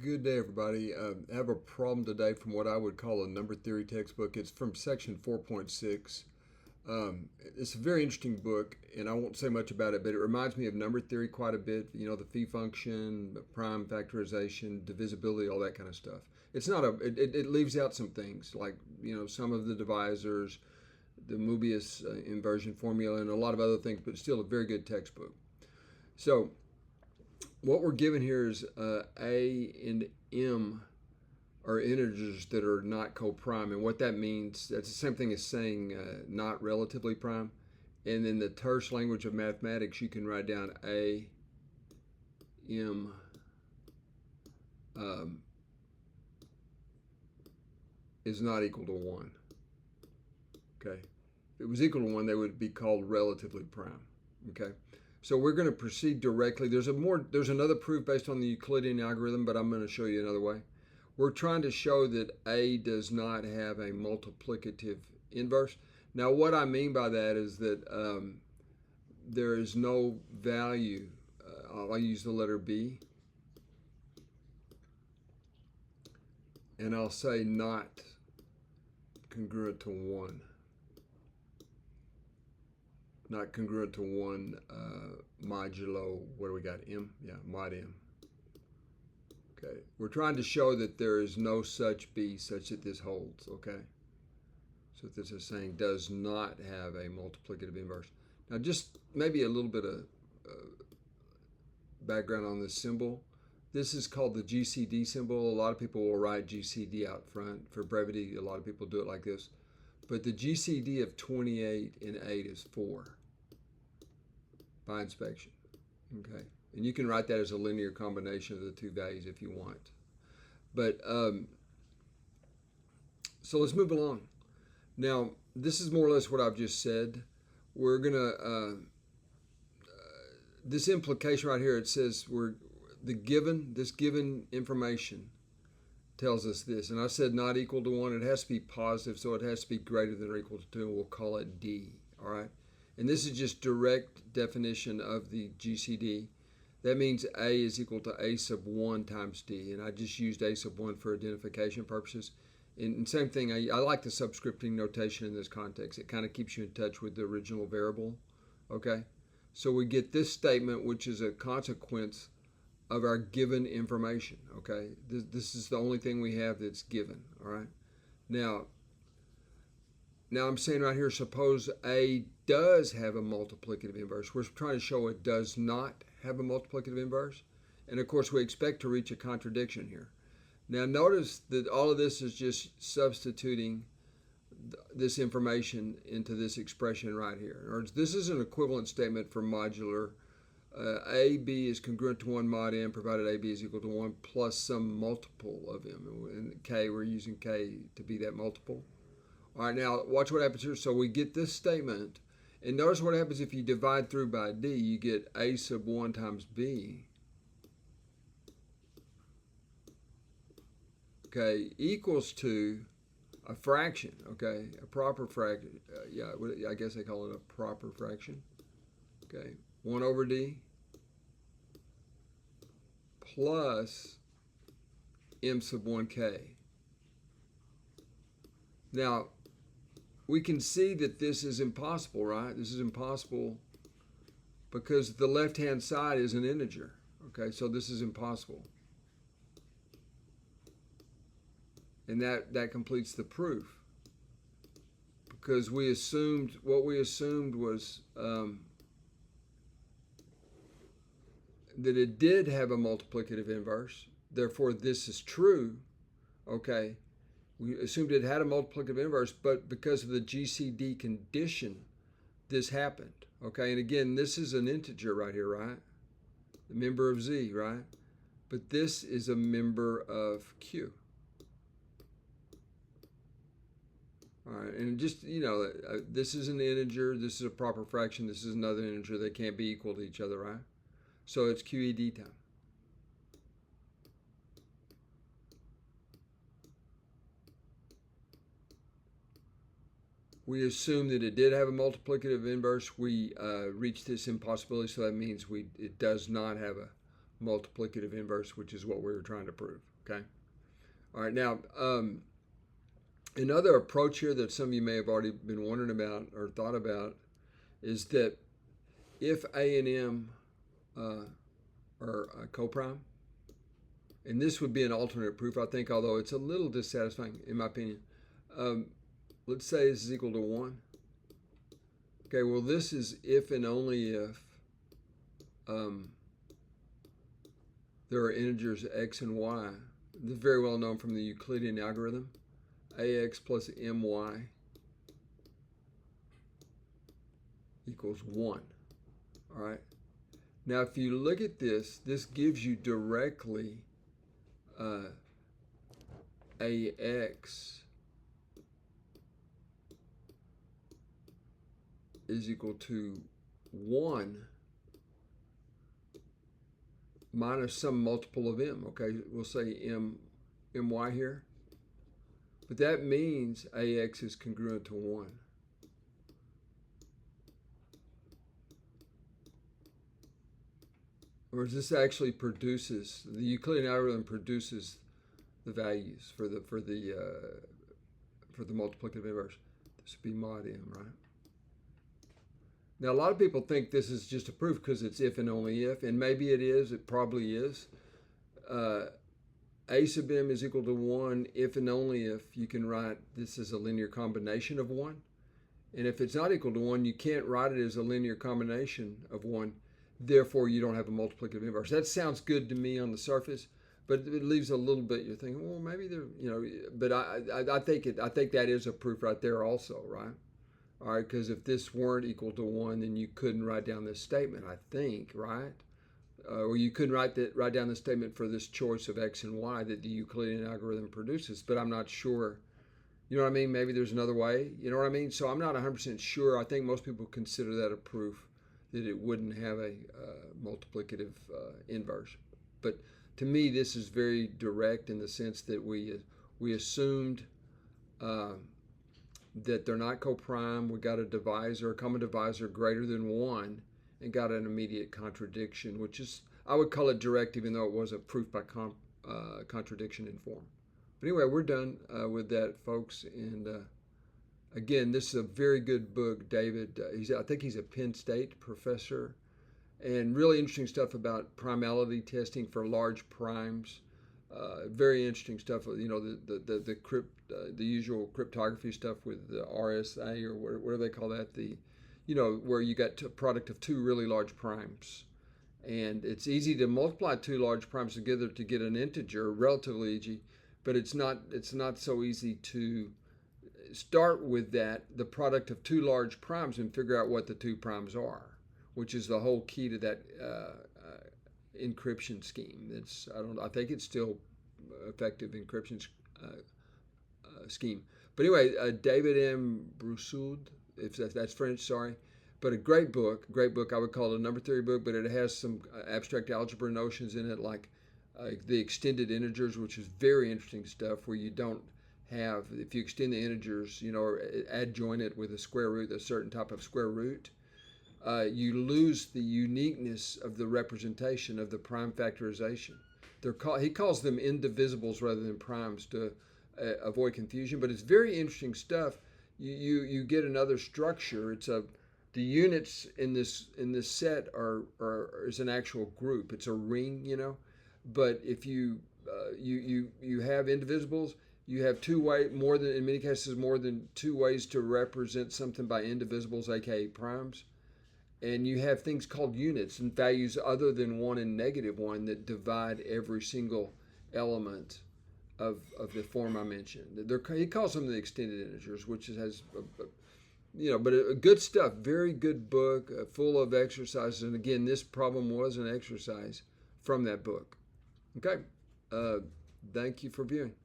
Good day, everybody. I have a problem today from what I would call a number theory textbook. It's from section 4.6. It's a very interesting book, and I won't say much about it, but it reminds me of number theory quite a bit. You know, the phi function, prime factorization, divisibility, all that kind of stuff. It's not it leaves out some things, like, you know, some of the divisors, the Mobius inversion formula, and a lot of other things, but still a very good textbook. So, what we're given here is A and M are integers that are not coprime, and what that means, that's the same thing as saying not relatively prime. And in the terse language of mathematics, you can write down A, M, is not equal to 1. Okay, if it was equal to 1, they would be called relatively prime. Okay. So we're going to proceed directly. There's another proof based on the Euclidean algorithm, but I'm going to show you another way. We're trying to show that A does not have a multiplicative inverse. Now, what I mean by that is that there is no value. I'll use the letter B, and I'll say not congruent to 1. Not congruent to 1 modulo, what do we got, M? Yeah, mod M. Okay, we're trying to show that there is no such B such that this holds, okay? So this is saying does not have a multiplicative inverse. Now just maybe a little bit of background on this symbol. This is called the GCD symbol. A lot of people will write GCD out front. For brevity, a lot of people do it like this. But the GCD of 28 and 8 is 4 by inspection, okay? And you can write that as a linear combination of the two values if you want. But, so let's move along. Now, this is more or less what I've just said. We're gonna, this implication right here, it says this given information tells us this, and I said not equal to 1. It has to be positive, so it has to be greater than or equal to 2, and we'll call it D, all right? And this is just direct definition of the GCD. That means A is equal to A sub 1 times D, and I just used A sub 1 for identification purposes. And same thing, I like the subscripting notation in this context. It kind of keeps you in touch with the original variable, okay? So we get this statement, which is a consequence of our given information, okay? This is the only thing we have that's given, all right? Now I'm saying right here, suppose A does have a multiplicative inverse. We're trying to show it does not have a multiplicative inverse. And of course, we expect to reach a contradiction here. Now notice that all of this is just substituting this information into this expression right here. In other words, this is an equivalent statement for modular. AB is congruent to 1 mod M, provided AB is equal to 1 plus some multiple of M. And K, we're using K to be that multiple. All right, now watch what happens here. So we get this statement, and notice what happens if you divide through by D. You get A sub 1 times B, okay, equals to a fraction, okay, a proper fraction. Yeah, I guess they call it a proper fraction. Okay, 1 over D plus M sub 1K. Now, we can see that this is impossible, right? This is impossible because the left-hand side is an integer, okay? So this is impossible. And that completes the proof, because what we assumed was that it did have a multiplicative inverse. Therefore, this is true, okay? We assumed it had a multiplicative inverse, but because of the GCD condition, this happened, okay? And again, this is an integer right here, right? The member of Z, right? But this is a member of Q. All right, and just, you know, this is an integer, this is a proper fraction, this is another integer. They can't be equal to each other, right? So it's QED time. We assume that it did have a multiplicative inverse. We reached this impossibility, so that means it does not have a multiplicative inverse, which is what we were trying to prove. Okay. All right. Now, another approach here that some of you may have already been wondering about or thought about is that if A and M are coprime, and this would be an alternate proof, I think, although it's a little dissatisfying in my opinion. Let's say this is equal to 1. Okay, well, this is if and only if there are integers x and y. This is very well known from the Euclidean algorithm. Ax plus my equals 1. All right. Now, if you look at this, this gives you directly Ax is equal to 1 minus some multiple of m. Okay, we'll say my here. But that means Ax is congruent to 1. Whereas this actually produces, the Euclidean algorithm produces the values for the multiplicative inverse. This would be mod m, right? Now, a lot of people think this is just a proof because it's if and only if, and maybe it is, it probably is. A sub m is equal to 1 if and only if you can write this as a linear combination of 1. And if it's not equal to 1, you can't write it as a linear combination of 1. Therefore, you don't have a multiplicative inverse. That sounds good to me on the surface, but it leaves a little bit. You're thinking, well, maybe there, But I think that is a proof right there, also, right? All right, because if this weren't equal to 1, then you couldn't write down this statement. I think, right? Or you couldn't write down the statement for this choice of x and y that the Euclidean algorithm produces. But I'm not sure. You know what I mean? Maybe there's another way. You know what I mean? So I'm not 100% sure. I think most people consider that a proof that it wouldn't have a multiplicative inverse. But to me, this is very direct in the sense that we assumed that they're not coprime. We got a common divisor greater than 1, and got an immediate contradiction, which is, I would call it direct, even though it was a proof by contradiction in form. But anyway, we're done with that, folks. And again, this is a very good book, David. I think he's a Penn State professor, and really interesting stuff about primality testing for large primes. Very interesting stuff. The usual cryptography stuff with the RSA or whatever they call that. Where you got a product of two really large primes, and it's easy to multiply two large primes together to get an integer, relatively easy, but it's not so easy to start with the product of two large primes and figure out what the two primes are, which is the whole key to that encryption scheme. I think it's still effective encryption scheme. But anyway, David M. Bressoud, if that's French, sorry, but a great book. I would call it a number theory book, but it has some abstract algebra notions in it, like the extended integers, which is very interesting stuff, where you don't have, if you extend the integers, or adjoin it with a square root, a certain type of square root, you lose the uniqueness of the representation of the prime factorization. He calls them indivisibles rather than primes to avoid confusion, but it's very interesting stuff. You get another structure. The units in this set is an actual group. It's a ring, But if you have indivisibles, you have in many cases more than two ways to represent something by indivisibles, aka primes. And you have things called units and values other than 1 and -1 that divide every single element of the form I mentioned. He calls them the extended integers, which has, but good stuff. Very good book, full of exercises. And again, this problem was an exercise from that book. Okay, thank you for viewing.